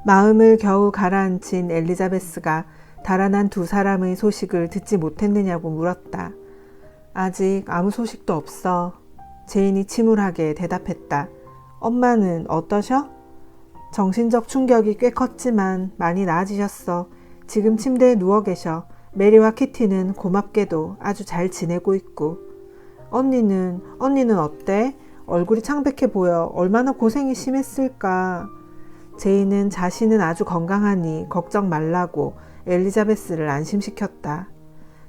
마음을 겨우 가라앉힌 엘리자베스가 달아난 두 사람의 소식을 듣지 못했느냐고 물었다. 아직 아무 소식도 없어. 제인이 침울하게 대답했다. 엄마는 어떠셔? 정신적 충격이 꽤 컸지만 많이 나아지셨어. 지금 침대에 누워 계셔. 메리와 키티는 고맙게도 아주 잘 지내고 있고. 언니는 어때? 얼굴이 창백해 보여. 얼마나 고생이 심했을까. 제인은 자신은 아주 건강하니 걱정 말라고 엘리자베스를 안심시켰다.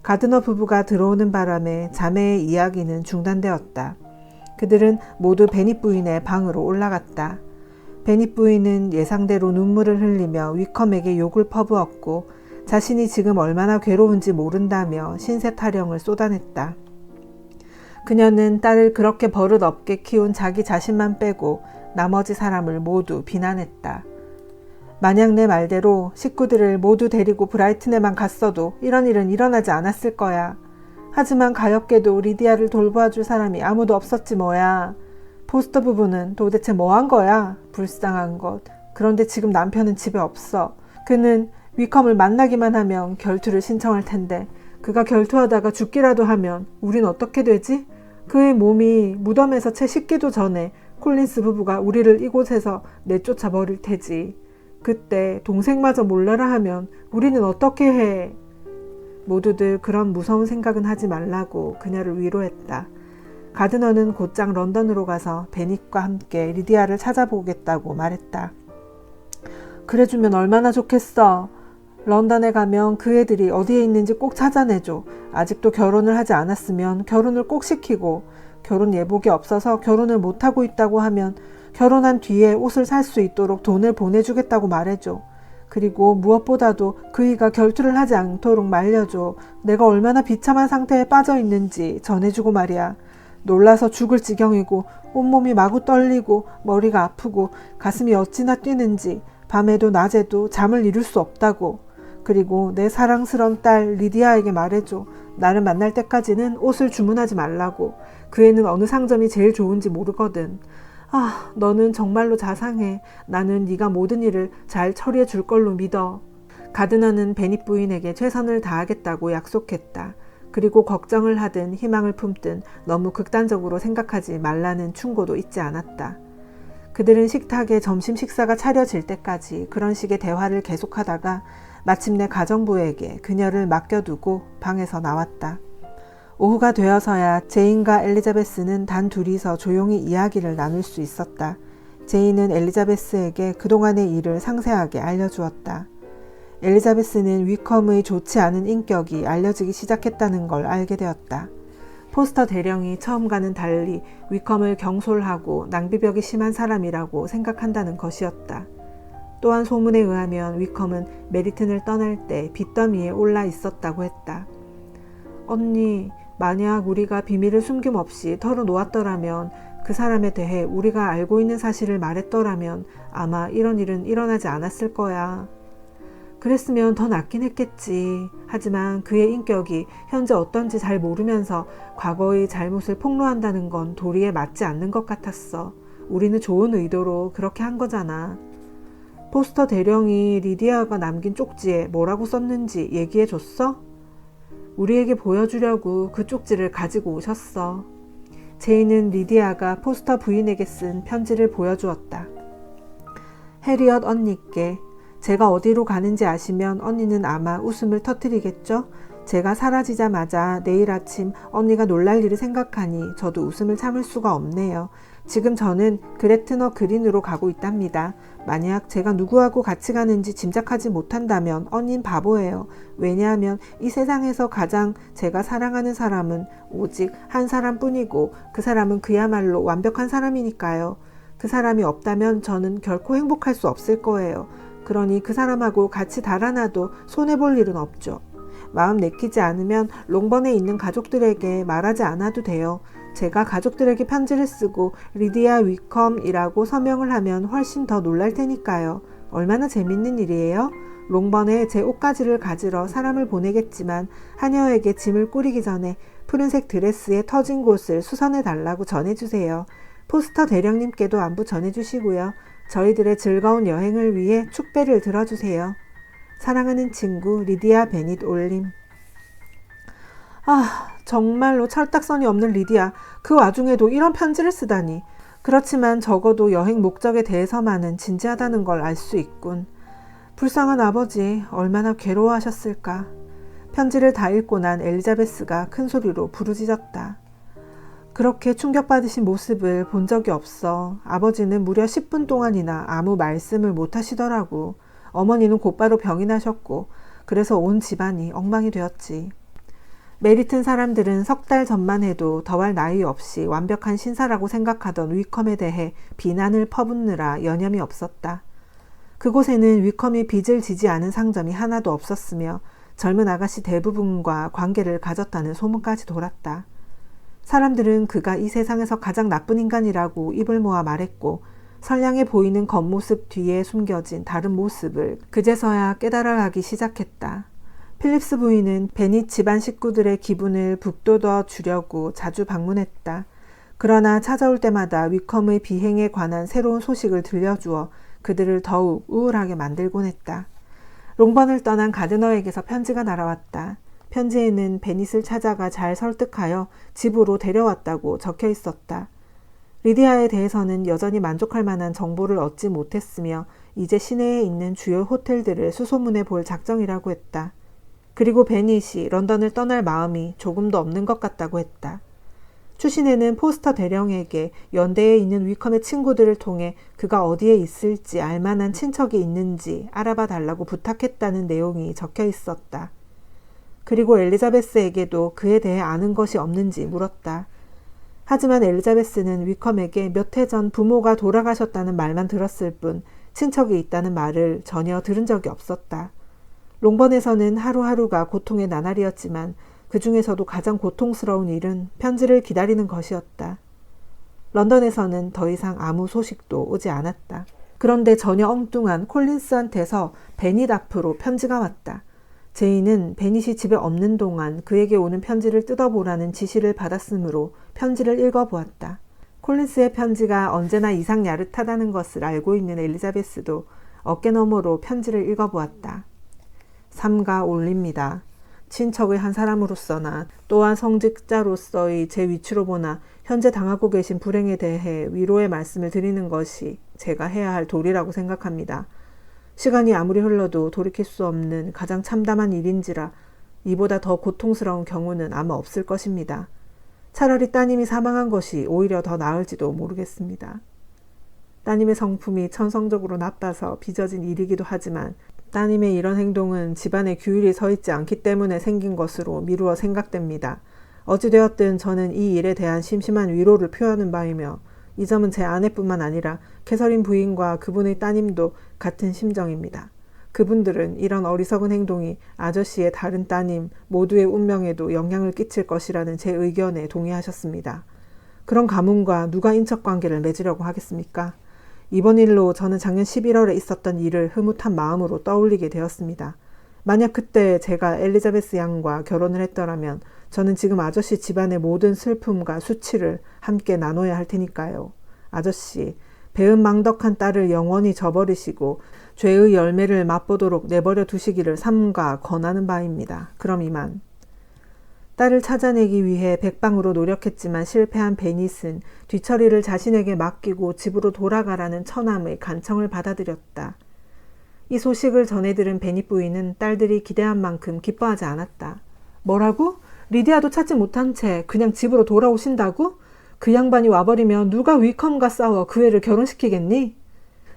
가드너 부부가 들어오는 바람에 자매의 이야기는 중단되었다. 그들은 모두 베닛 부인의 방으로 올라갔다. 베닛 부인은 예상대로 눈물을 흘리며 위컴에게 욕을 퍼부었고 자신이 지금 얼마나 괴로운지 모른다며 신세 타령을 쏟아냈다. 그녀는 딸을 그렇게 버릇없게 키운 자기 자신만 빼고 나머지 사람을 모두 비난했다. 만약 내 말대로 식구들을 모두 데리고 브라이튼에만 갔어도 이런 일은 일어나지 않았을 거야. 하지만 가엾게도 리디아를 돌봐줄 사람이 아무도 없었지 뭐야. 포스터 부부는 도대체 뭐 한 거야? 불쌍한 것. 그런데 지금 남편은 집에 없어. 그는 위컴을 만나기만 하면 결투를 신청할 텐데 그가 결투하다가 죽기라도 하면 우린 어떻게 되지? 그의 몸이 무덤에서 채 식기도 전에 콜린스 부부가 우리를 이곳에서 내쫓아 버릴 테지. 그때 동생마저 몰라라 하면 우리는 어떻게 해? 모두들 그런 무서운 생각은 하지 말라고 그녀를 위로했다. 가드너는 곧장 런던으로 가서 베닛과 함께 리디아를 찾아보겠다고 말했다. 그래주면 얼마나 좋겠어. 런던에 가면 그 애들이 어디에 있는지 꼭 찾아내줘. 아직도 결혼을 하지 않았으면 결혼을 꼭 시키고 결혼 예복이 없어서 결혼을 못하고 있다고 하면 결혼한 뒤에 옷을 살 수 있도록 돈을 보내주겠다고 말해줘. 그리고 무엇보다도 그이가 결투를 하지 않도록 말려줘. 내가 얼마나 비참한 상태에 빠져 있는지 전해주고 말이야. 놀라서 죽을 지경이고 온몸이 마구 떨리고 머리가 아프고 가슴이 어찌나 뛰는지 밤에도 낮에도 잠을 이룰 수 없다고. 그리고 내 사랑스러운 딸 리디아에게 말해줘. 나를 만날 때까지는 옷을 주문하지 말라고. 그 애는 어느 상점이 제일 좋은지 모르거든. 아, 너는 정말로 자상해. 나는 네가 모든 일을 잘 처리해 줄 걸로 믿어. 가드너는 베닛 부인에게 최선을 다하겠다고 약속했다. 그리고 걱정을 하든 희망을 품든 너무 극단적으로 생각하지 말라는 충고도 잊지 않았다. 그들은 식탁에 점심 식사가 차려질 때까지 그런 식의 대화를 계속하다가 마침내 가정부에게 그녀를 맡겨두고 방에서 나왔다. 오후가 되어서야 제인과 엘리자베스는 단 둘이서 조용히 이야기를 나눌 수 있었다. 제인은 엘리자베스에게 그동안의 일을 상세하게 알려주었다. 엘리자베스는 위컴의 좋지 않은 인격이 알려지기 시작했다는 걸 알게 되었다. 포스터 대령이 처음과는 달리 위컴을 경솔하고 낭비벽이 심한 사람이라고 생각한다는 것이었다. 또한 소문에 의하면 위컴은 메리튼을 떠날 때 빚더미에 올라 있었다고 했다. 언니, 만약 우리가 비밀을 숨김없이 털어놓았더라면, 그 사람에 대해 우리가 알고 있는 사실을 말했더라면 아마 이런 일은 일어나지 않았을 거야. 그랬으면 더 낫긴 했겠지. 하지만 그의 인격이 현재 어떤지 잘 모르면서 과거의 잘못을 폭로한다는 건 도리에 맞지 않는 것 같았어. 우리는 좋은 의도로 그렇게 한 거잖아. 포스터 대령이 리디아가 남긴 쪽지에 뭐라고 썼는지 얘기해줬어? 우리에게 보여주려고 그 쪽지를 가지고 오셨어. 제인은 리디아가 포스터 부인에게 쓴 편지를 보여주었다. 해리엇 언니께, 제가 어디로 가는지 아시면 언니는 아마 웃음을 터뜨리겠죠? 제가 사라지자마자 내일 아침 언니가 놀랄 일을 생각하니 저도 웃음을 참을 수가 없네요. 지금 저는 그레트너 그린으로 가고 있답니다. 만약 제가 누구하고 같이 가는지 짐작하지 못한다면 언닌 바보예요. 왜냐하면 이 세상에서 가장 제가 사랑하는 사람은 오직 한 사람뿐이고 그 사람은 그야말로 완벽한 사람이니까요. 그 사람이 없다면 저는 결코 행복할 수 없을 거예요. 그러니 그 사람하고 같이 달아나도 손해볼 일은 없죠. 마음 내키지 않으면 롱번에 있는 가족들에게 말하지 않아도 돼요. 제가 가족들에게 편지를 쓰고 리디아 위컴이라고 서명을 하면 훨씬 더 놀랄 테니까요. 얼마나 재밌는 일이에요? 롱번에 제 옷가지를 가지러 사람을 보내겠지만 하녀에게 짐을 꾸리기 전에 푸른색 드레스에 터진 곳을 수선해 달라고 전해주세요. 포스터 대령님께도 안부 전해주시고요. 저희들의 즐거운 여행을 위해 축배를 들어주세요. 사랑하는 친구 리디아 베닛 올림. 정말로 철딱선이 없는 리디아. 그 와중에도 이런 편지를 쓰다니. 그렇지만 적어도 여행 목적에 대해서만은 진지하다는 걸 알 수 있군. 불쌍한 아버지, 얼마나 괴로워하셨을까. 편지를 다 읽고 난 엘리자베스가 큰 소리로 부르짖었다. 그렇게 충격받으신 모습을 본 적이 없어. 아버지는 무려 10분 동안이나 아무 말씀을 못 하시더라고. 어머니는 곧바로 병이 나셨고, 그래서 온 집안이 엉망이 되었지. 메리튼 사람들은 석 달 전만 해도 더할 나위 없이 완벽한 신사라고 생각하던 위컴에 대해 비난을 퍼붓느라 여념이 없었다. 그곳에는 위컴이 빚을 지지 않은 상점이 하나도 없었으며 젊은 아가씨 대부분과 관계를 가졌다는 소문까지 돌았다. 사람들은 그가 이 세상에서 가장 나쁜 인간이라고 입을 모아 말했고 선량해 보이는 겉모습 뒤에 숨겨진 다른 모습을 그제서야 깨달아가기 시작했다. 필립스 부인은 베닛 집안 식구들의 기분을 북돋워 주려고 자주 방문했다. 그러나 찾아올 때마다 위컴의 비행에 관한 새로운 소식을 들려주어 그들을 더욱 우울하게 만들곤 했다. 롱번을 떠난 가드너에게서 편지가 날아왔다. 편지에는 베닛을 찾아가 잘 설득하여 집으로 데려왔다고 적혀 있었다. 리디아에 대해서는 여전히 만족할 만한 정보를 얻지 못했으며 이제 시내에 있는 주요 호텔들을 수소문해 볼 작정이라고 했다. 그리고 베닛이 런던을 떠날 마음이 조금도 없는 것 같다고 했다. 추신에는 포스터 대령에게 연대에 있는 위컴의 친구들을 통해 그가 어디에 있을지 알만한 친척이 있는지 알아봐 달라고 부탁했다는 내용이 적혀 있었다. 그리고 엘리자베스에게도 그에 대해 아는 것이 없는지 물었다. 하지만 엘리자베스는 위컴에게 몇 해 전 부모가 돌아가셨다는 말만 들었을 뿐 친척이 있다는 말을 전혀 들은 적이 없었다. 롱번에서는 하루하루가 고통의 나날이었지만 그 중에서도 가장 고통스러운 일은 편지를 기다리는 것이었다. 런던에서는 더 이상 아무 소식도 오지 않았다. 그런데 전혀 엉뚱한 콜린스한테서 베닛 앞으로 편지가 왔다. 제인은 베닛이 집에 없는 동안 그에게 오는 편지를 뜯어보라는 지시를 받았으므로 편지를 읽어보았다. 콜린스의 편지가 언제나 이상 야릇하다는 것을 알고 있는 엘리자베스도 어깨너머로 편지를 읽어보았다. 삼가 올립니다. 친척의 한 사람으로서나 또한 성직자로서의 제 위치로 보나 현재 당하고 계신 불행에 대해 위로의 말씀을 드리는 것이 제가 해야 할 도리라고 생각합니다. 시간이 아무리 흘러도 돌이킬 수 없는 가장 참담한 일인지라 이보다 더 고통스러운 경우는 아마 없을 것입니다. 차라리 따님이 사망한 것이 오히려 더 나을지도 모르겠습니다. 따님의 성품이 천성적으로 나빠서 빚어진 일이기도 하지만 따님의 이런 행동은 집안에 규율이 서 있지 않기 때문에 생긴 것으로 미루어 생각됩니다. 어찌되었든 저는 이 일에 대한 심심한 위로를 표하는 바이며 이 점은 제 아내뿐만 아니라 캐서린 부인과 그분의 따님도 같은 심정입니다. 그분들은 이런 어리석은 행동이 아저씨의 다른 따님 모두의 운명에도 영향을 끼칠 것이라는 제 의견에 동의하셨습니다. 그런 가문과 누가 인척관계를 맺으려고 하겠습니까? 이번 일로 저는 작년 11월에 있었던 일을 흐뭇한 마음으로 떠올리게 되었습니다. 만약 그때 제가 엘리자베스 양과 결혼을 했더라면 저는 지금 아저씨 집안의 모든 슬픔과 수치를 함께 나눠야 할 테니까요. 아저씨, 배은망덕한 딸을 영원히 저버리시고 죄의 열매를 맛보도록 내버려 두시기를 삼가 권하는 바입니다. 그럼 이만. 딸을 찾아내기 위해 백방으로 노력했지만 실패한 베닛은 뒤처리를 자신에게 맡기고 집으로 돌아가라는 처남의 간청을 받아들였다. 이 소식을 전해들은 베닛 부인은 딸들이 기대한 만큼 기뻐하지 않았다. 뭐라고? 리디아도 찾지 못한 채 그냥 집으로 돌아오신다고? 그 양반이 와버리면 누가 위컴과 싸워 그 애를 결혼시키겠니?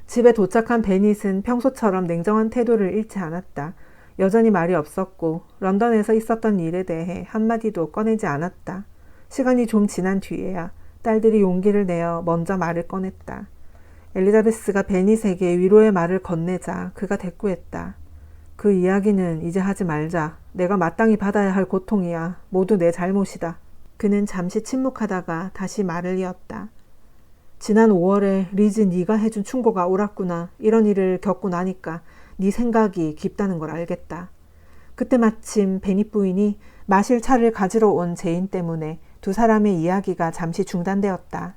집에 도착한 베닛은 평소처럼 냉정한 태도를 잃지 않았다. 여전히 말이 없었고 런던에서 있었던 일에 대해 한마디도 꺼내지 않았다. 시간이 좀 지난 뒤에야 딸들이 용기를 내어 먼저 말을 꺼냈다. 엘리자베스가 베닛에게 위로의 말을 건네자 그가 대꾸했다. 그 이야기는 이제 하지 말자. 내가 마땅히 받아야 할 고통이야. 모두 내 잘못이다. 그는 잠시 침묵하다가 다시 말을 이었다. 지난 5월에 리즈 네가 해준 충고가 옳았구나. 이런 일을 겪고 나니까 네 생각이 깊다는 걸 알겠다. 그때 마침 베닛 부인이 마실 차를 가지러 온 제인 때문에 두 사람의 이야기가 잠시 중단되었다.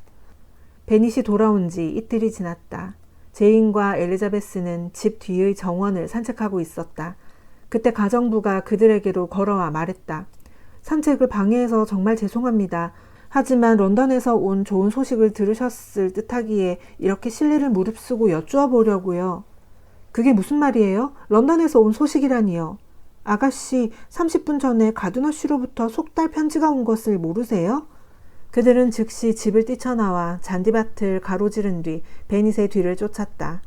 베닛이 돌아온 지 이틀이 지났다. 제인과 엘리자베스는 집 뒤의 정원을 산책하고 있었다. 그때 가정부가 그들에게로 걸어와 말했다. 산책을 방해해서 정말 죄송합니다. 하지만 런던에서 온 좋은 소식을 들으셨을 듯하기에 이렇게 실례를 무릅쓰고 여쭈어 보려고요. 그게 무슨 말이에요? 런던에서 온 소식이라니요. 아가씨, 30분 전에 가두너쉬로부터 속달 편지가 온 것을 모르세요? 그들은 즉시 집을 뛰쳐나와 잔디밭을 가로지른 뒤 베닛의 뒤를 쫓았다.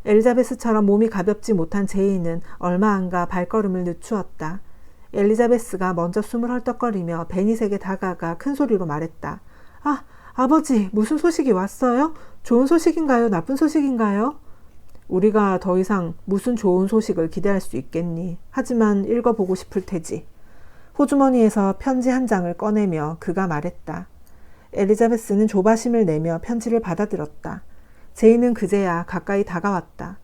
엘리자베스처럼 몸이 가볍지 못한 제인은 얼마 안가 발걸음을 늦추었다. 엘리자베스가 먼저 숨을 헐떡거리며 베닛에게 다가가 큰 소리로 말했다. 아, 아버지, 무슨 소식이 왔어요? 좋은 소식인가요? 나쁜 소식인가요? 우리가 더 이상 무슨 좋은 소식을 기대할 수 있겠니? 하지만 읽어보고 싶을 테지. 호주머니에서 편지 한 장을 꺼내며 그가 말했다. 엘리자베스는 조바심을 내며 편지를 받아들었다. 제인은 그제야 가까이 다가왔다.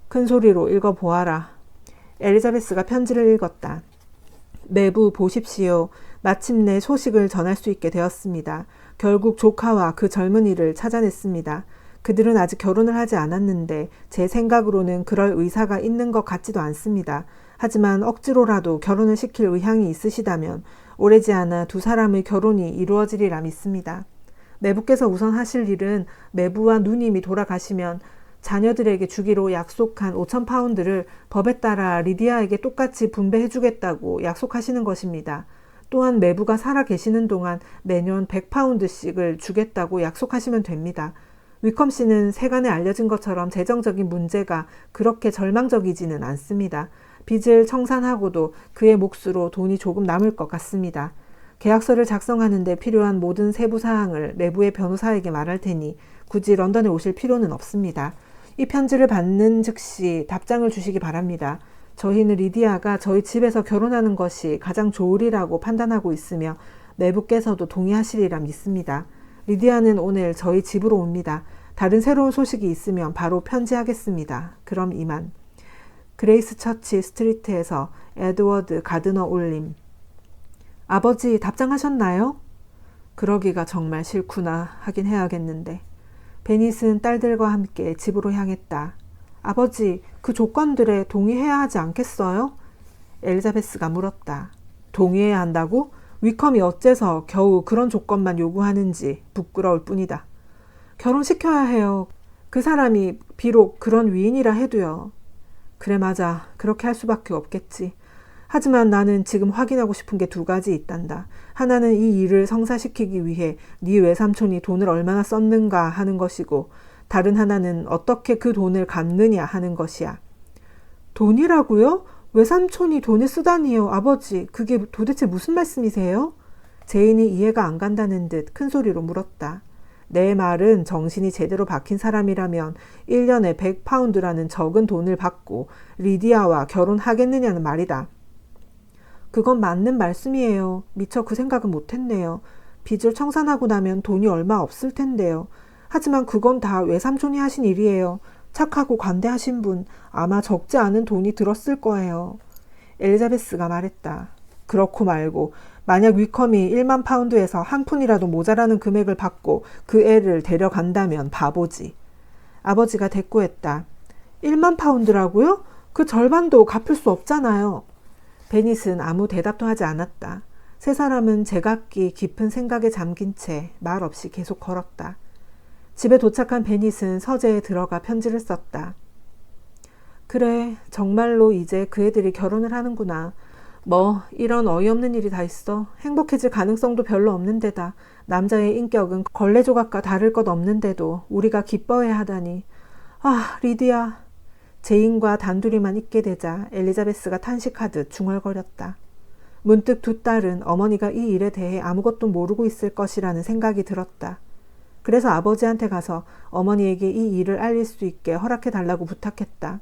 큰 소리로 읽어보아라. 엘리자베스가 편지를 읽었다. 매부 보십시오. 마침내 소식을 전할 수 있게 되었습니다. 결국 조카와 그 젊은이를 찾아냈습니다. 그들은 아직 결혼을 하지 않았는데 제 생각으로는 그럴 의사가 있는 것 같지도 않습니다. 하지만 억지로라도 결혼을 시킬 의향이 있으시다면 오래지 않아 두 사람의 결혼이 이루어지리라 믿습니다. 매부께서 우선 하실 일은 매부와 누님이 돌아가시면 자녀들에게 주기로 약속한 5,000파운드를 법에 따라 리디아에게 똑같이 분배해주겠다고 약속하시는 것입니다. 또한 매부가 살아 계시는 동안 매년 100파운드씩을 주겠다고 약속하시면 됩니다. 위컴 씨는 세간에 알려진 것처럼 재정적인 문제가 그렇게 절망적이지는 않습니다. 빚을 청산하고도 그의 몫으로 돈이 조금 남을 것 같습니다. 계약서를 작성하는 데 필요한 모든 세부 사항을 매부의 변호사에게 말할 테니 굳이 런던에 오실 필요는 없습니다. 이 편지를 받는 즉시 답장을 주시기 바랍니다. 저희는 리디아가 저희 집에서 결혼하는 것이 가장 좋으리라고 판단하고 있으며 매부께서도 동의하시리라 믿습니다. 리디아는 오늘 저희 집으로 옵니다. 다른 새로운 소식이 있으면 바로 편지하겠습니다. 그럼 이만. 그레이스 처치 스트리트에서 에드워드 가드너 올림. 아버지 답장하셨나요? 그러기가 정말 싫구나 하긴 해야겠는데. 베닛은 딸들과 함께 집으로 향했다. 아버지, 그 조건들에 동의해야 하지 않겠어요? 엘리자베스가 물었다. 동의해야 한다고? 위컴이 어째서 겨우 그런 조건만 요구하는지 부끄러울 뿐이다. 결혼시켜야 해요. 그 사람이 비록 그런 위인이라 해도요. 그래 맞아. 그렇게 할 수밖에 없겠지. 하지만 나는 지금 확인하고 싶은 게 두 가지 있단다. 하나는 이 일을 성사시키기 위해 네 외삼촌이 돈을 얼마나 썼는가 하는 것이고 다른 하나는 어떻게 그 돈을 갚느냐 하는 것이야. 돈이라고요? 외삼촌이 돈을 쓰다니요. 아버지, 그게 도대체 무슨 말씀이세요? 제인이 이해가 안 간다는 듯 큰 소리로 물었다. 내 말은 정신이 제대로 박힌 사람이라면 1년에 100파운드라는 적은 돈을 받고 리디아와 결혼하겠느냐는 말이다. 그건 맞는 말씀이에요. 미처 그 생각은 못했네요. 빚을 청산하고 나면 돈이 얼마 없을 텐데요. 하지만 그건 다 외삼촌이 하신 일이에요. 착하고 관대하신 분, 아마 적지 않은 돈이 들었을 거예요. 엘리자베스가 말했다. 그렇고 말고 만약 위컴이 1만 파운드에서 한 푼이라도 모자라는 금액을 받고 그 애를 데려간다면 바보지. 아버지가 대꾸했다. 1만 파운드라고요? 그 절반도 갚을 수 없잖아요. 베닛은 아무 대답도 하지 않았다. 세 사람은 제각기 깊은 생각에 잠긴 채 말없이 계속 걸었다. 집에 도착한 베닛은 서재에 들어가 편지를 썼다. 그래, 정말로 이제 그 애들이 결혼을 하는구나. 뭐 이런 어이없는 일이 다 있어. 행복해질 가능성도 별로 없는 데다 남자의 인격은 걸레 조각과 다를 것 없는데도 우리가 기뻐해야 하다니. 아, 리디아. 제인과 단둘이만 있게 되자 엘리자베스가 탄식하듯 중얼거렸다. 문득 두 딸은 어머니가 이 일에 대해 아무것도 모르고 있을 것이라는 생각이 들었다. 그래서 아버지한테 가서 어머니에게 이 일을 알릴 수 있게 허락해달라고 부탁했다.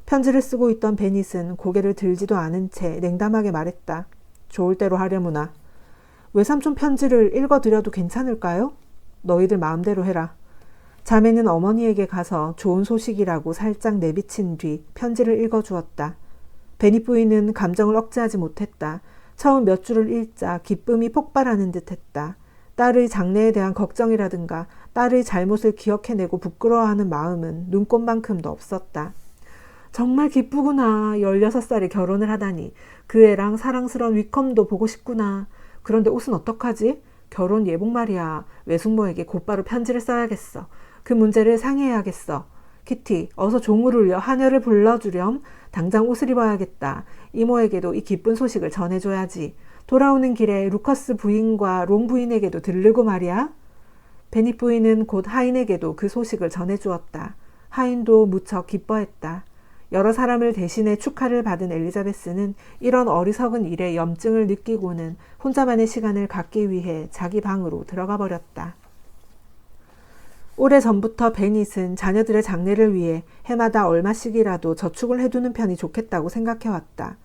편지를 쓰고 있던 베닛은 고개를 들지도 않은 채 냉담하게 말했다. 좋을 대로 하려무나. 외삼촌 편지를 읽어드려도 괜찮을까요? 너희들 마음대로 해라. 자매는 어머니에게 가서 좋은 소식이라고 살짝 내비친 뒤 편지를 읽어주었다. 베닛 부인은 감정을 억제하지 못했다. 처음 몇 줄을 읽자 기쁨이 폭발하는 듯했다. 딸의 장래에 대한 걱정이라든가 딸의 잘못을 기억해내고 부끄러워하는 마음은 눈꽃만큼도 없었다. 정말 기쁘구나. 16살에 결혼을 하다니. 그 애랑 사랑스러운 위컴도 보고 싶구나. 그런데 옷은 어떡하지? 결혼 예복 말이야. 외숙모에게 곧바로 편지를 써야겠어. 그 문제를 상의해야겠어. 키티, 어서 종을 울려 하녀를 불러주렴. 당장 옷을 입어야겠다. 이모에게도 이 기쁜 소식을 전해줘야지. 돌아오는 길에 루커스 부인과 롱 부인에게도 들르고 말이야. 베니 부인은 곧 하인에게도 그 소식을 전해주었다. 하인도 무척 기뻐했다. 여러 사람을 대신해 축하를 받은 엘리자베스는 이런 어리석은 일에 염증을 느끼고는 혼자만의 시간을 갖기 위해 자기 방으로 들어가 버렸다. 오래전부터 베닛은 자녀들의 장례를 위해 해마다 얼마씩이라도 저축을 해두는 편이 좋겠다고 생각해왔다.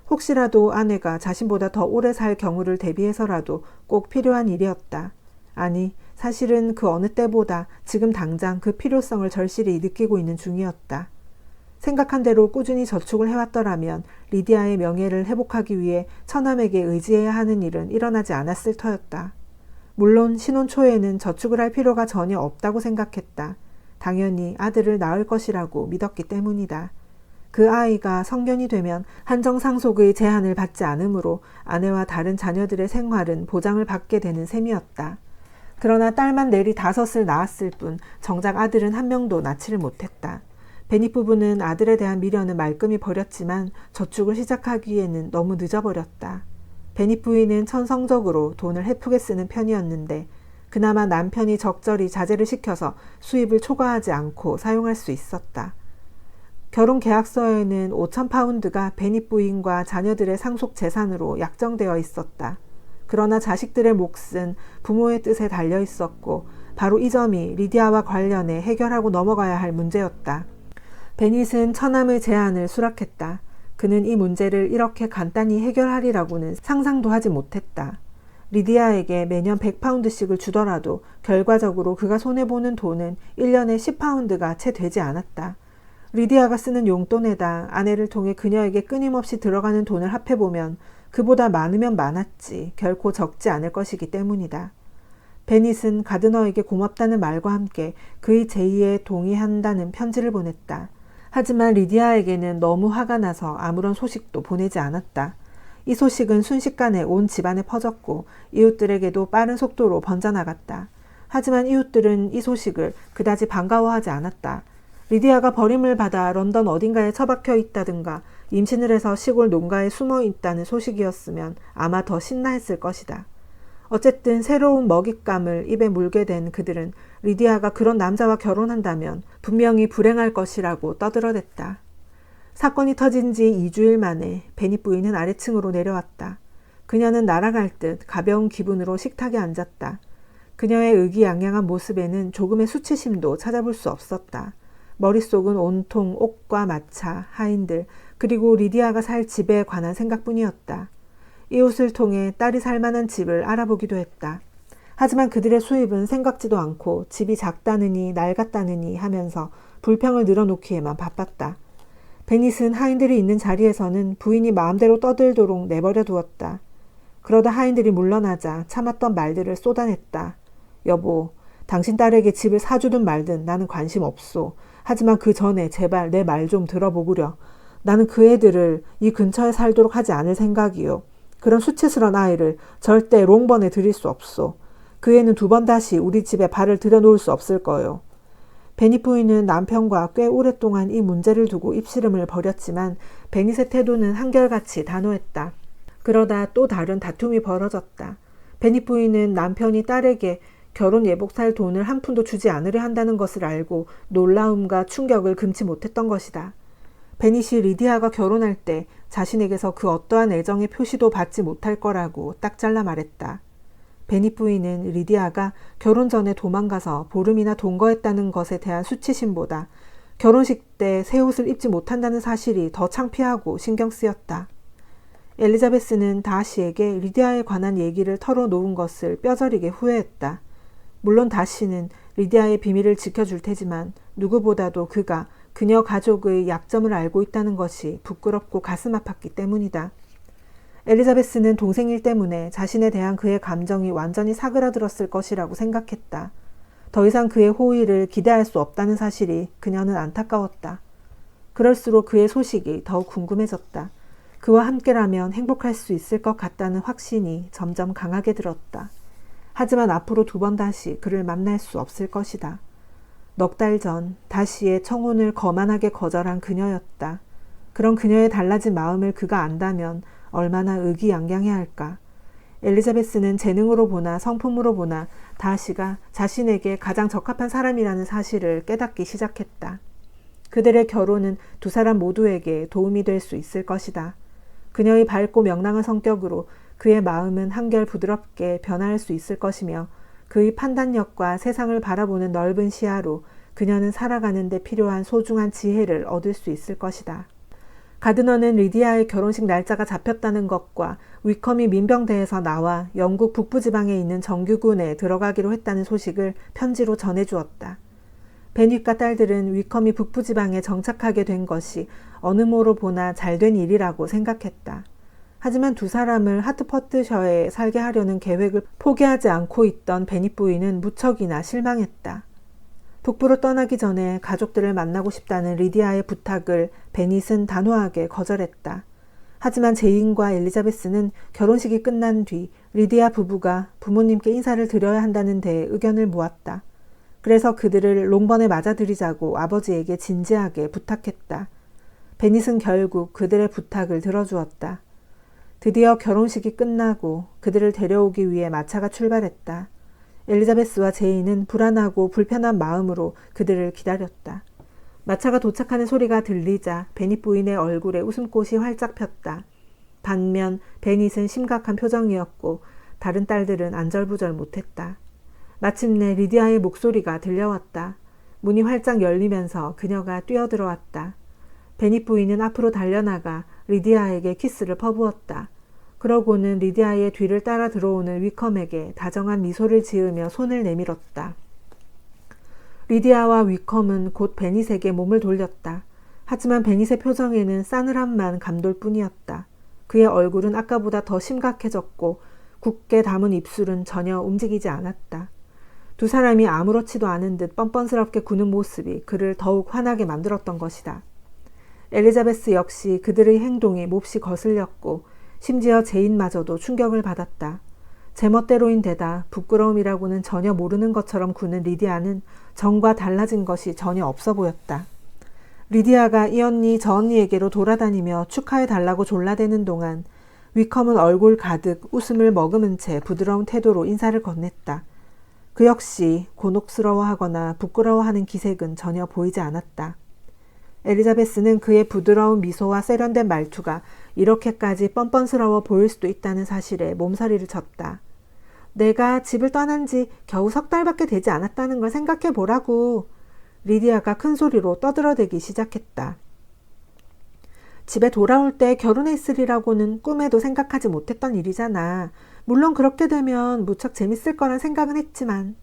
혹시라도 아내가 자신보다 더 오래 살 경우를 대비해서라도 꼭 필요한 일이었다. 아니, 사실은 그 어느 때보다 지금 당장 그 필요성을 절실히 느끼고 있는 중이었다. 생각한 대로 꾸준히 저축을 해왔더라면 리디아의 명예를 회복하기 위해 처남에게 의지해야 하는 일은 일어나지 않았을 터였다. 물론 신혼 초에는 저축을 할 필요가 전혀 없다고 생각했다. 당연히 아들을 낳을 것이라고 믿었기 때문이다. 그 아이가 성년이 되면 한정상속의 제한을 받지 않으므로 아내와 다른 자녀들의 생활은 보장을 받게 되는 셈이었다. 그러나 딸만 내리 5을 낳았을 뿐 정작 아들은 한 명도 낳지를 못했다. 베닛 부부는 아들에 대한 미련은 말끔히 버렸지만 저축을 시작하기에는 너무 늦어버렸다. 베닛 부인은 천성적으로 돈을 헤프게 쓰는 편이었는데 그나마 남편이 적절히 자제를 시켜서 수입을 초과하지 않고 사용할 수 있었다. 결혼 계약서에는 5,000파운드가 베닛 부인과 자녀들의 상속 재산으로 약정되어 있었다. 그러나 자식들의 몫은 부모의 뜻에 달려 있었고 바로 이 점이 리디아와 관련해 해결하고 넘어가야 할 문제였다. 베닛은 처남의 제안을 수락했다. 그는 이 문제를 이렇게 간단히 해결하리라고는 상상도 하지 못했다. 리디아에게 매년 100파운드씩을 주더라도 결과적으로 그가 손해보는 돈은 1년에 10파운드가 채 되지 않았다. 리디아가 쓰는 용돈에다 아내를 통해 그녀에게 끊임없이 들어가는 돈을 합해보면 그보다 많으면 많았지 결코 적지 않을 것이기 때문이다. 베닛은 가드너에게 고맙다는 말과 함께 그의 제의에 동의한다는 편지를 보냈다. 하지만 리디아에게는 너무 화가 나서 아무런 소식도 보내지 않았다. 이 소식은 순식간에 온 집안에 퍼졌고 이웃들에게도 빠른 속도로 번져나갔다. 하지만 이웃들은 이 소식을 그다지 반가워하지 않았다. 리디아가 버림을 받아 런던 어딘가에 처박혀 있다든가 임신을 해서 시골 농가에 숨어 있다는 소식이었으면 아마 더 신나했을 것이다. 어쨌든 새로운 먹잇감을 입에 물게 된 그들은 리디아가 그런 남자와 결혼한다면 분명히 불행할 것이라고 떠들어댔다. 사건이 터진 지 2주일 만에 베닛 부인은 아래층으로 내려왔다. 그녀는 날아갈 듯 가벼운 기분으로 식탁에 앉았다. 그녀의 의기양양한 모습에는 조금의 수치심도 찾아볼 수 없었다. 머릿속은 온통 옥과 마차, 하인들, 그리고 리디아가 살 집에 관한 생각뿐이었다. 이웃을 통해 딸이 살만한 집을 알아보기도 했다. 하지만 그들의 수입은 생각지도 않고 집이 작다느니 낡았다느니 하면서 불평을 늘어놓기에만 바빴다. 베닛은 하인들이 있는 자리에서는 부인이 마음대로 떠들도록 내버려 두었다. 그러다 하인들이 물러나자 참았던 말들을 쏟아냈다. 여보, 당신 딸에게 집을 사주든 말든 나는 관심 없소. 하지만 그 전에 제발 내 말 좀 들어보구려. 나는 그 애들을 이 근처에 살도록 하지 않을 생각이요. 그런 수치스러운 아이를 절대 롱번에 들일 수 없소. 그 애는 2번 다시 우리 집에 발을 들여놓을 수 없을 거요. 베닛 부인은 남편과 꽤 오랫동안 이 문제를 두고 입씨름을 벌였지만 베닛의 태도는 한결같이 단호했다. 그러다 또 다른 다툼이 벌어졌다. 베닛 부인은 남편이 딸에게 결혼 예복 살 돈을 한 푼도 주지 않으려 한다는 것을 알고 놀라움과 충격을 금치 못했던 것이다. 베닛이 리디아가 결혼할 때 자신에게서 그 어떠한 애정의 표시도 받지 못할 거라고 딱 잘라 말했다. 베닛 부인은 리디아가 결혼 전에 도망가서 보름이나 동거했다는 것에 대한 수치심보다 결혼식 때 새 옷을 입지 못한다는 사실이 더 창피하고 신경 쓰였다. 엘리자베스는 다시에게 리디아에 관한 얘기를 털어놓은 것을 뼈저리게 후회했다. 물론 다시는 리디아의 비밀을 지켜줄 테지만 누구보다도 그가 그녀 가족의 약점을 알고 있다는 것이 부끄럽고 가슴 아팠기 때문이다. 엘리자베스는 동생일 때문에 자신에 대한 그의 감정이 완전히 사그라들었을 것이라고 생각했다. 더 이상 그의 호의를 기대할 수 없다는 사실이 그녀는 안타까웠다. 그럴수록 그의 소식이 더욱 궁금해졌다. 그와 함께라면 행복할 수 있을 것 같다는 확신이 점점 강하게 들었다. 하지만 앞으로 2번 다시 그를 만날 수 없을 것이다. 넉 달 전 다시의 청혼을 거만하게 거절한 그녀였다. 그런 그녀의 달라진 마음을 그가 안다면 얼마나 의기양양해할까. 엘리자베스는 재능으로 보나 성품으로 보나 다시가 자신에게 가장 적합한 사람이라는 사실을 깨닫기 시작했다. 그들의 결혼은 2 사람 모두에게 도움이 될 수 있을 것이다. 그녀의 밝고 명랑한 성격으로 그의 마음은 한결 부드럽게 변화할 수 있을 것이며 그의 판단력과 세상을 바라보는 넓은 시야로 그녀는 살아가는 데 필요한 소중한 지혜를 얻을 수 있을 것이다. 가드너는 리디아의 결혼식 날짜가 잡혔다는 것과 위컴이 민병대에서 나와 영국 북부지방에 있는 정규군에 들어가기로 했다는 소식을 편지로 전해주었다. 베닛과 딸들은 위컴이 북부지방에 정착하게 된 것이 어느 모로 보나 잘된 일이라고 생각했다. 하지만 2 사람을 하트퍼트셔에 살게 하려는 계획을 포기하지 않고 있던 베닛 부인은 무척이나 실망했다. 북부로 떠나기 전에 가족들을 만나고 싶다는 리디아의 부탁을 베닛은 단호하게 거절했다. 하지만 제인과 엘리자베스는 결혼식이 끝난 뒤 리디아 부부가 부모님께 인사를 드려야 한다는 데 의견을 모았다. 그래서 그들을 롱번에 맞아들이자고 아버지에게 진지하게 부탁했다. 베닛은 결국 그들의 부탁을 들어주었다. 드디어 결혼식이 끝나고 그들을 데려오기 위해 마차가 출발했다. 엘리자베스와 제인은 불안하고 불편한 마음으로 그들을 기다렸다. 마차가 도착하는 소리가 들리자 베닛 부인의 얼굴에 웃음꽃이 활짝 폈다. 반면 베닛은 심각한 표정이었고 다른 딸들은 안절부절 못했다. 마침내 리디아의 목소리가 들려왔다. 문이 활짝 열리면서 그녀가 뛰어들어왔다. 베닛 부인은 앞으로 달려나가 리디아에게 키스를 퍼부었다. 그러고는 리디아의 뒤를 따라 들어오는 위컴에게 다정한 미소를 지으며 손을 내밀었다. 리디아와 위컴은 곧 베닛에게 몸을 돌렸다. 하지만 베닛의 표정에는 싸늘함만 감돌 뿐이었다. 그의 얼굴은 아까보다 더 심각해졌고 굳게 담은 입술은 전혀 움직이지 않았다. 2 사람이 아무렇지도 않은 듯 뻔뻔스럽게 구는 모습이 그를 더욱 화나게 만들었던 것이다. 엘리자베스 역시 그들의 행동이 몹시 거슬렸고 심지어 제인마저도 충격을 받았다. 제멋대로인 데다 부끄러움이라고는 전혀 모르는 것처럼 구는 리디아는 전과 달라진 것이 전혀 없어 보였다. 리디아가 이 언니 저 언니에게로 돌아다니며 축하해달라고 졸라대는 동안 위컴은 얼굴 가득 웃음을 머금은 채 부드러운 태도로 인사를 건넸다. 그 역시 곤혹스러워하거나 부끄러워하는 기색은 전혀 보이지 않았다. 엘리자베스는 그의 부드러운 미소와 세련된 말투가 이렇게까지 뻔뻔스러워 보일 수도 있다는 사실에 몸서리를 쳤다. 내가 집을 떠난 지 겨우 3달밖에 되지 않았다는 걸 생각해 보라고. 리디아가 큰 소리로 떠들어대기 시작했다. 집에 돌아올 때 결혼했으리라고는 꿈에도 생각하지 못했던 일이잖아. 물론 그렇게 되면 무척 재밌을 거란 생각은 했지만.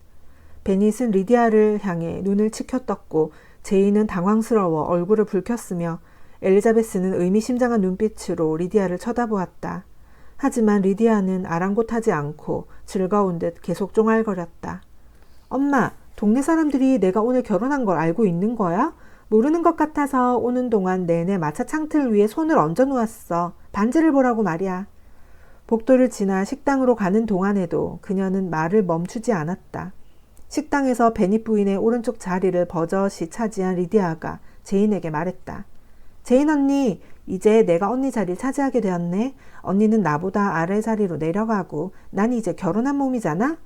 베닛은 리디아를 향해 눈을 치켜떴고 제인은 당황스러워 얼굴을 붉혔으며 엘리자베스는 의미심장한 눈빛으로 리디아를 쳐다보았다. 하지만 리디아는 아랑곳하지 않고 즐거운 듯 계속 쫑알거렸다. 엄마, 동네 사람들이 내가 오늘 결혼한 걸 알고 있는 거야? 모르는 것 같아서 오는 동안 내내 마차 창틀 위에 손을 얹어 놓았어. 반지를 보라고 말이야. 복도를 지나 식당으로 가는 동안에도 그녀는 말을 멈추지 않았다. 식당에서 베닛 부인의 오른쪽 자리를 버젓이 차지한 리디아가 제인에게 말했다. 제인 언니, 이제 내가 언니 자리를 차지하게 되었네. 언니는 나보다 아래 자리로 내려가고 난 이제 결혼한 몸이잖아.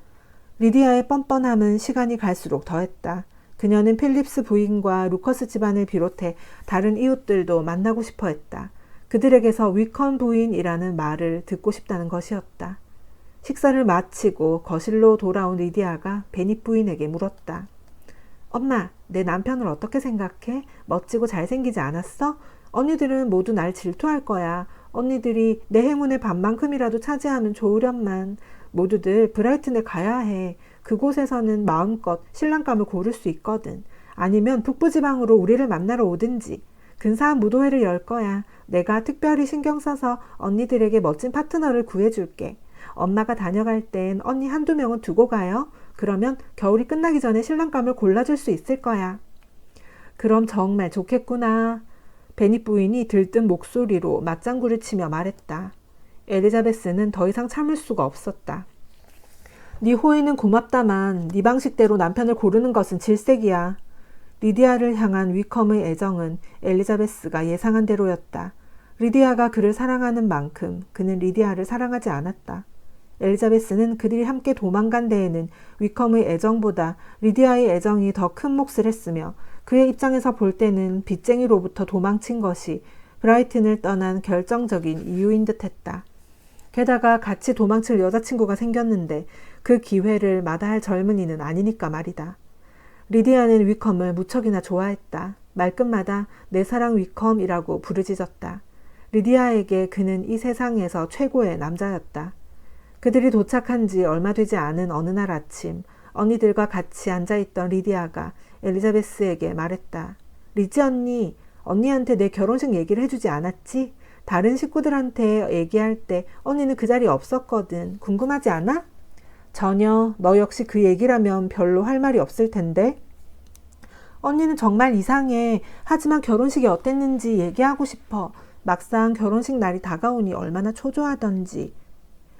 리디아의 뻔뻔함은 시간이 갈수록 더했다. 그녀는 필립스 부인과 루커스 집안을 비롯해 다른 이웃들도 만나고 싶어 했다. 그들에게서 위컴 부인이라는 말을 듣고 싶다는 것이었다. 식사를 마치고 거실로 돌아온 리디아가 베닛 부인에게 물었다. 엄마, 내 남편을 어떻게 생각해? 멋지고 잘생기지 않았어? 언니들은 모두 날 질투할 거야. 언니들이 내 행운의 반만큼이라도 차지하면 좋으련만. 모두들 브라이튼에 가야 해. 그곳에서는 마음껏 신랑감을 고를 수 있거든. 아니면 북부지방으로 우리를 만나러 오든지. 근사한 무도회를 열 거야. 내가 특별히 신경 써서 언니들에게 멋진 파트너를 구해줄게. 엄마가 다녀갈 땐 언니 1~2명은 두고 가요. 그러면 겨울이 끝나기 전에 신랑감을 골라줄 수 있을 거야. 그럼 정말 좋겠구나. 베닛 부인이 들뜬 목소리로 맞장구를 치며 말했다. 엘리자베스는 더 이상 참을 수가 없었다. 네 호의는 고맙다만 네 방식대로 남편을 고르는 것은 질색이야. 리디아를 향한 위컴의 애정은 엘리자베스가 예상한 대로였다. 리디아가 그를 사랑하는 만큼 그는 리디아를 사랑하지 않았다. 엘리자베스는 그들이 함께 도망간 데에는 위컴의 애정보다 리디아의 애정이 더 큰 몫을 했으며 그의 입장에서 볼 때는 빚쟁이로부터 도망친 것이 브라이튼을 떠난 결정적인 이유인 듯했다. 게다가 같이 도망칠 여자친구가 생겼는데 그 기회를 마다할 젊은이는 아니니까 말이다. 리디아는 위컴을 무척이나 좋아했다. 말끝마다 내 사랑 위컴이라고 부르짖었다. 리디아에게 그는 이 세상에서 최고의 남자였다. 그들이 도착한 지 얼마 되지 않은 어느 날 아침 언니들과 같이 앉아있던 리디아가 엘리자베스에게 말했다. 리지 언니, 언니한테 내 결혼식 얘기를 해주지 않았지? 다른 식구들한테 얘기할 때 언니는 그 자리에 없었거든. 궁금하지 않아? 전혀. 너 역시 그 얘기라면 별로 할 말이 없을 텐데. 언니는 정말 이상해. 하지만 결혼식이 어땠는지 얘기하고 싶어. 막상 결혼식 날이 다가오니 얼마나 초조하던지.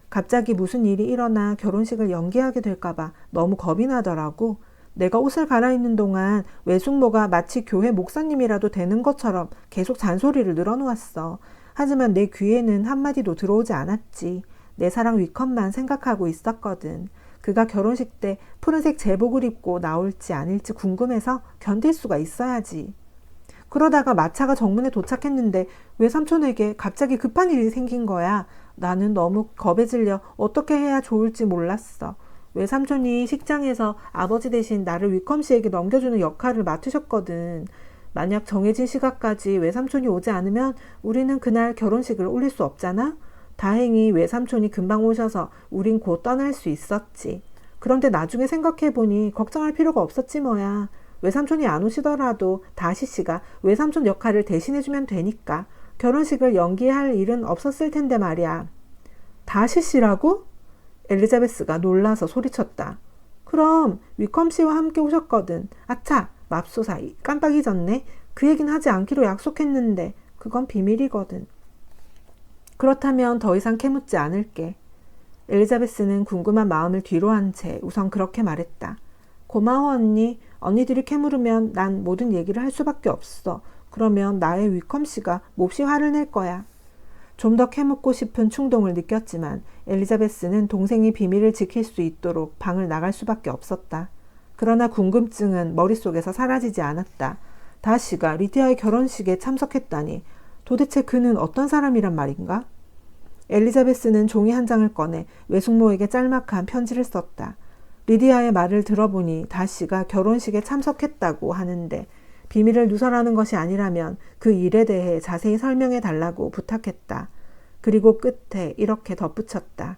갑자기 무슨 일이 일어나 결혼식을 연기하게 될까봐 너무 겁이 나더라고. 내가 옷을 갈아입는 동안 외숙모가 마치 교회 목사님이라도 되는 것처럼 계속 잔소리를 늘어놓았어. 하지만 내 귀에는 한마디도 들어오지 않았지. 내 사랑 위컴만 생각하고 있었거든. 그가 결혼식 때 푸른색 제복을 입고 나올지 아닐지 궁금해서 견딜 수가 있어야지. 그러다가 마차가 정문에 도착했는데 외삼촌에게 갑자기 급한 일이 생긴 거야. 나는 너무 겁에 질려 어떻게 해야 좋을지 몰랐어. 외삼촌이 식장에서 아버지 대신 나를 위컴 씨에게 넘겨주는 역할을 맡으셨거든. 만약 정해진 시각까지 외삼촌이 오지 않으면 우리는 그날 결혼식을 올릴 수 없잖아? 다행히 외삼촌이 금방 오셔서 우린 곧 떠날 수 있었지. 그런데 나중에 생각해보니 걱정할 필요가 없었지 뭐야. 외삼촌이 안 오시더라도 다시 씨가 외삼촌 역할을 대신해주면 되니까 결혼식을 연기할 일은 없었을 텐데 말이야. 다시 씨라고? 엘리자베스가 놀라서 소리쳤다. 그럼 위컴 씨와 함께 오셨거든. 아차, 맙소사, 깜빡 잊었네. 그 얘기는 하지 않기로 약속했는데 그건 비밀이거든. 그렇다면 더 이상 캐묻지 않을게. 엘리자베스는 궁금한 마음을 뒤로 한 채 우선 그렇게 말했다. 고마워 언니. 언니들이 캐물으면 난 모든 얘기를 할 수밖에 없어. 그러면 나의 위컴 씨가 몹시 화를 낼 거야. 좀 더 캐묻고 싶은 충동을 느꼈지만 엘리자베스는 동생이 비밀을 지킬 수 있도록 방을 나갈 수밖에 없었다. 그러나 궁금증은 머릿속에서 사라지지 않았다. 다시가 리디아의 결혼식에 참석했다니 도대체 그는 어떤 사람이란 말인가? 엘리자베스는 종이 한 장을 꺼내 외숙모에게 짤막한 편지를 썼다. 리디아의 말을 들어보니 다시가 결혼식에 참석했다고 하는데 비밀을 누설하는 것이 아니라면 그 일에 대해 자세히 설명해 달라고 부탁했다. 그리고 끝에 이렇게 덧붙였다.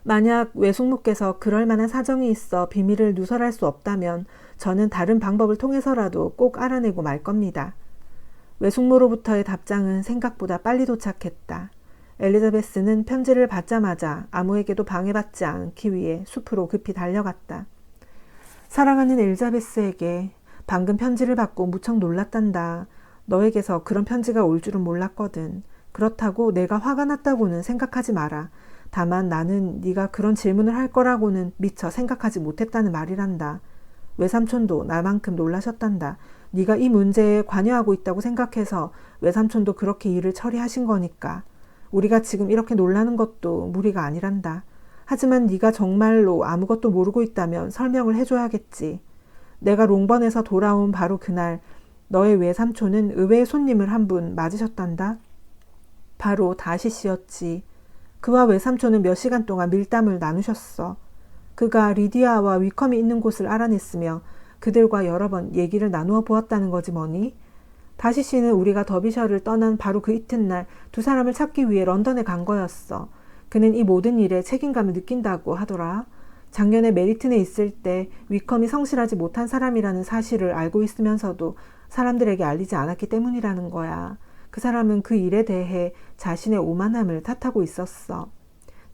만약 외숙모께서 그럴 만한 사정이 있어 비밀을 누설할 수 없다면 저는 다른 방법을 통해서라도 꼭 알아내고 말 겁니다. 외숙모로부터의 답장은 생각보다 빨리 도착했다. 엘리자베스는 편지를 받자마자 아무에게도 방해받지 않기 위해 숲으로 급히 달려갔다. 사랑하는 엘리자베스에게 방금 편지를 받고 무척 놀랐단다. 너에게서 그런 편지가 올 줄은 몰랐거든. 그렇다고 내가 화가 났다고는 생각하지 마라. 다만 나는 네가 그런 질문을 할 거라고는 미처 생각하지 못했다는 말이란다. 외삼촌도 나만큼 놀라셨단다. 네가 이 문제에 관여하고 있다고 생각해서 외삼촌도 그렇게 일을 처리하신 거니까. 우리가 지금 이렇게 놀라는 것도 무리가 아니란다. 하지만 네가 정말로 아무것도 모르고 있다면 설명을 해줘야겠지. 내가 롱번에서 돌아온 바로 그날 너의 외삼촌은 의외의 손님을 한 분 맞으셨단다. 바로 다시 씨였지. 그와 외삼촌은 몇 시간 동안 밀담을 나누셨어. 그가 리디아와 위컴이 있는 곳을 알아냈으며 그들과 여러 번 얘기를 나누어 보았다는 거지 뭐니. 다시 씨는 우리가 더비셔를 떠난 바로 그 이튿날 두 사람을 찾기 위해 런던에 간 거였어. 그는 이 모든 일에 책임감을 느낀다고 하더라. 작년에 메리튼에 있을 때 위컴이 성실하지 못한 사람이라는 사실을 알고 있으면서도 사람들에게 알리지 않았기 때문이라는 거야. 그 사람은 그 일에 대해 자신의 오만함을 탓하고 있었어.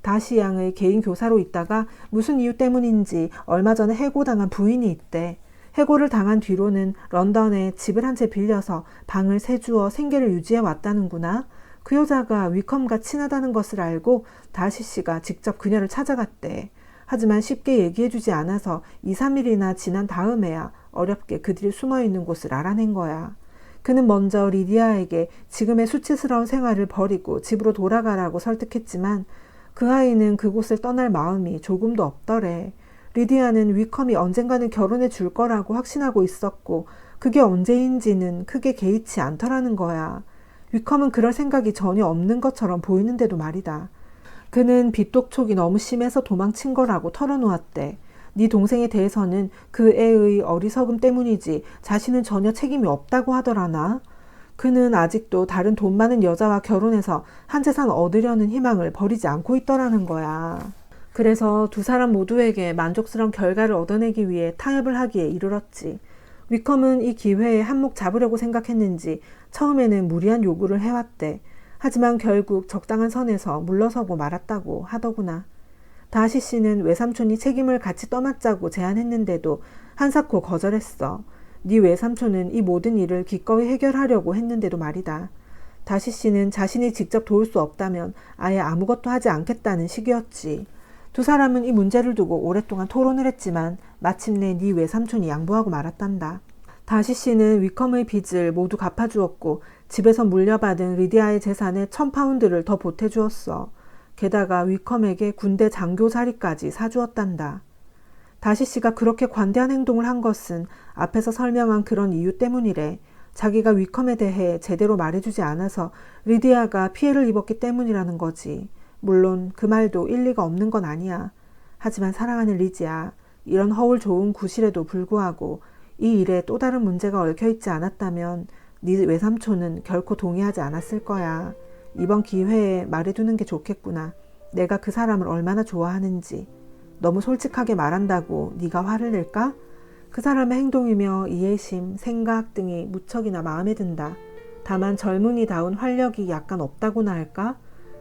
다시 양의 개인 교사로 있다가 무슨 이유 때문인지 얼마 전에 해고당한 부인이 있대. 해고를 당한 뒤로는 런던에 집을 한 채 빌려서 방을 세주어 생계를 유지해 왔다는구나. 그 여자가 위컴과 친하다는 것을 알고 다시 씨가 직접 그녀를 찾아갔대. 하지만 쉽게 얘기해주지 않아서 2, 3일이나 지난 다음에야 어렵게 그들이 숨어있는 곳을 알아낸 거야. 그는 먼저 리디아에게 지금의 수치스러운 생활을 버리고 집으로 돌아가라고 설득했지만 그 아이는 그곳을 떠날 마음이 조금도 없더래. 리디아는 위컴이 언젠가는 결혼해 줄 거라고 확신하고 있었고 그게 언제인지는 크게 개의치 않더라는 거야. 위컴은 그럴 생각이 전혀 없는 것처럼 보이는데도 말이다. 그는 빚독촉이 너무 심해서 도망친 거라고 털어놓았대. 네 동생에 대해서는 그 애의 어리석음 때문이지 자신은 전혀 책임이 없다고 하더라나. 그는 아직도 다른 돈 많은 여자와 결혼해서 한 재산 얻으려는 희망을 버리지 않고 있더라는 거야. 그래서 두 사람 모두에게 만족스러운 결과를 얻어내기 위해 타협을 하기에 이르렀지. 위컴은 이 기회에 한몫 잡으려고 생각했는지 처음에는 무리한 요구를 해왔대. 하지만 결국 적당한 선에서 물러서고 말았다고 하더구나. 다시 씨는 외삼촌이 책임을 같이 떠맡자고 제안했는데도 한사코 거절했어. 네 외삼촌은 이 모든 일을 기꺼이 해결하려고 했는데도 말이다. 다시 씨는 자신이 직접 도울 수 없다면 아예 아무것도 하지 않겠다는 식이었지. 두 사람은 이 문제를 두고 오랫동안 토론을 했지만 마침내 네 외삼촌이 양보하고 말았단다. 다시 씨는 위컴의 빚을 모두 갚아주었고 집에서 물려받은 리디아의 재산에 1,000파운드를 더 보태주었어. 게다가 위컴에게 군대 장교 자리까지 사주었단다. 다시 씨가 그렇게 관대한 행동을 한 것은 앞에서 설명한 그런 이유 때문이래. 자기가 위컴에 대해 제대로 말해주지 않아서 리디아가 피해를 입었기 때문이라는 거지. 물론 그 말도 일리가 없는 건 아니야. 하지만 사랑하는 리지야, 이런 허울 좋은 구실에도 불구하고 이 일에 또 다른 문제가 얽혀있지 않았다면 네 외삼촌은 결코 동의하지 않았을 거야. 이번 기회에 말해두는 게 좋겠구나. 내가 그 사람을 얼마나 좋아하는지. 너무 솔직하게 말한다고 네가 화를 낼까? 그 사람의 행동이며 이해심, 생각 등이 무척이나 마음에 든다. 다만 젊은이다운 활력이 약간 없다고나 할까?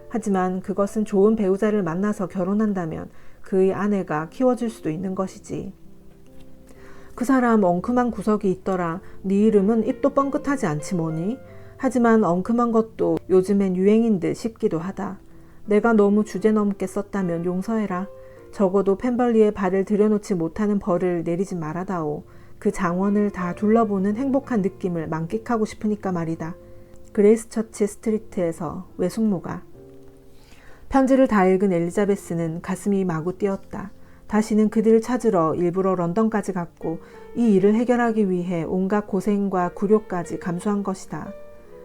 하지만 그것은 좋은 배우자를 만나서 결혼한다면 그의 아내가 키워줄 수도 있는 것이지. 그 사람 엉큼한 구석이 있더라. 네 이름은 입도 뻥긋하지 않지 뭐니? 하지만 엉큼한 것도 요즘엔 유행인 듯 싶기도 하다. 내가 너무 주제넘게 썼다면 용서해라. 적어도 펜벌리에 발을 들여놓지 못하는 벌을 내리지 말아다오. 그 장원을 다 둘러보는 행복한 느낌을 만끽하고 싶으니까 말이다. 그레이스처치 스트리트에서 외숙모가. 편지를 다 읽은 엘리자베스는 가슴이 마구 뛰었다. 다시는 그들을 찾으러 일부러 런던까지 갔고 이 일을 해결하기 위해 온갖 고생과 굴욕까지 감수한 것이다.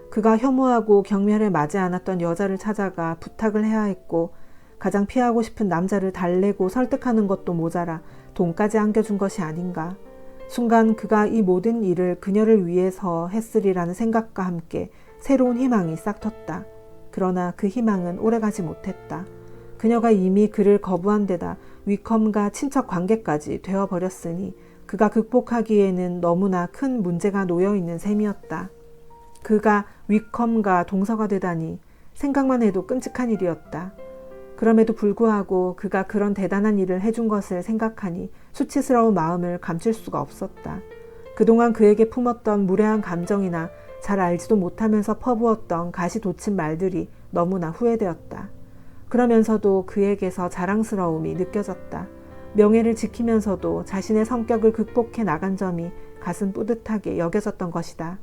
그가 혐오하고 경멸에 맞지 않았던 여자를 찾아가 부탁을 해야 했고 가장 피하고 싶은 남자를 달래고 설득하는 것도 모자라 돈까지 안겨준 것이 아닌가. 순간 그가 이 모든 일을 그녀를 위해서 했으리라는 생각과 함께 새로운 희망이 싹 텄다. 그러나 그 희망은 오래가지 못했다. 그녀가 이미 그를 거부한 데다 위컴과 친척 관계까지 되어버렸으니 그가 극복하기에는 너무나 큰 문제가 놓여있는 셈이었다. 그가 위컴과 동서가 되다니 생각만 해도 끔찍한 일이었다. 그럼에도 불구하고 그가 그런 대단한 일을 해준 것을 생각하니 수치스러운 마음을 감출 수가 없었다. 그동안 그에게 품었던 무례한 감정이나 잘 알지도 못하면서 퍼부었던 가시돋친 말들이 너무나 후회되었다. 그러면서도 그에게서 자랑스러움이 느껴졌다. 명예를 지키면서도 자신의 성격을 극복해 나간 점이 가슴 뿌듯하게 여겨졌던 것이다.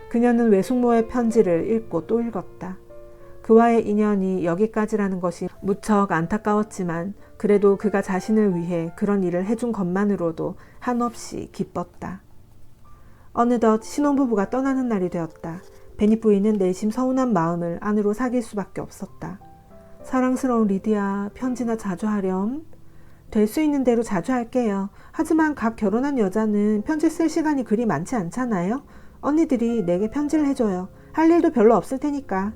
그녀는 외숙모의 편지를 읽고 또 읽었다. 그와의 인연이 여기까지라는 것이 무척 안타까웠지만 그래도 그가 자신을 위해 그런 일을 해준 것만으로도 한없이 기뻤다. 어느덧 신혼부부가 떠나는 날이 되었다. 베니 부인은 내심 서운한 마음을 안으로 사길 수밖에 없었다. 사랑스러운 리디아, 편지나 자주 하렴. 될 수 있는 대로 자주 할게요. 하지만 각 결혼한 여자는 편지 쓸 시간이 그리 많지 않잖아요. 언니들이 내게 편지를 해줘요. 할 일도 별로 없을 테니까.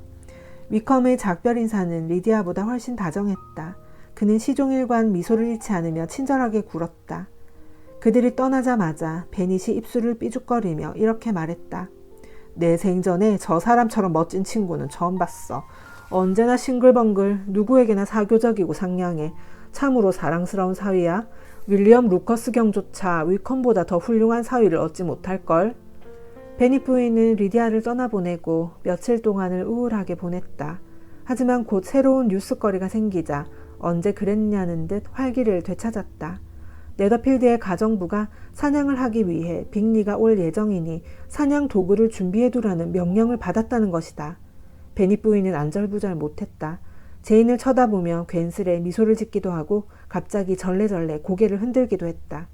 위컴의 작별 인사는 리디아보다 훨씬 다정했다. 그는 시종일관 미소를 잃지 않으며 친절하게 굴었다. 그들이 떠나자마자 베닛이 입술을 삐죽거리며 이렇게 말했다. 내 생전에 저 사람처럼 멋진 친구는 처음 봤어. 언제나 싱글벙글 누구에게나 사교적이고 상냥해. 참으로 사랑스러운 사위야. 윌리엄 루커스 경조차 위컴보다 더 훌륭한 사위를 얻지 못할걸. 베니 부인은 리디아를 떠나보내고 며칠 동안을 우울하게 보냈다. 하지만 곧 새로운 뉴스거리가 생기자 언제 그랬냐는 듯 활기를 되찾았다. 네더필드의 가정부가 사냥을 하기 위해 빅리가 올 예정이니 사냥 도구를 준비해두라는 명령을 받았다는 것이다. 베니 부인은 안절부절 못했다. 제인을 쳐다보며 괜스레 미소를 짓기도 하고 갑자기 절레절레 고개를 흔들기도 했다.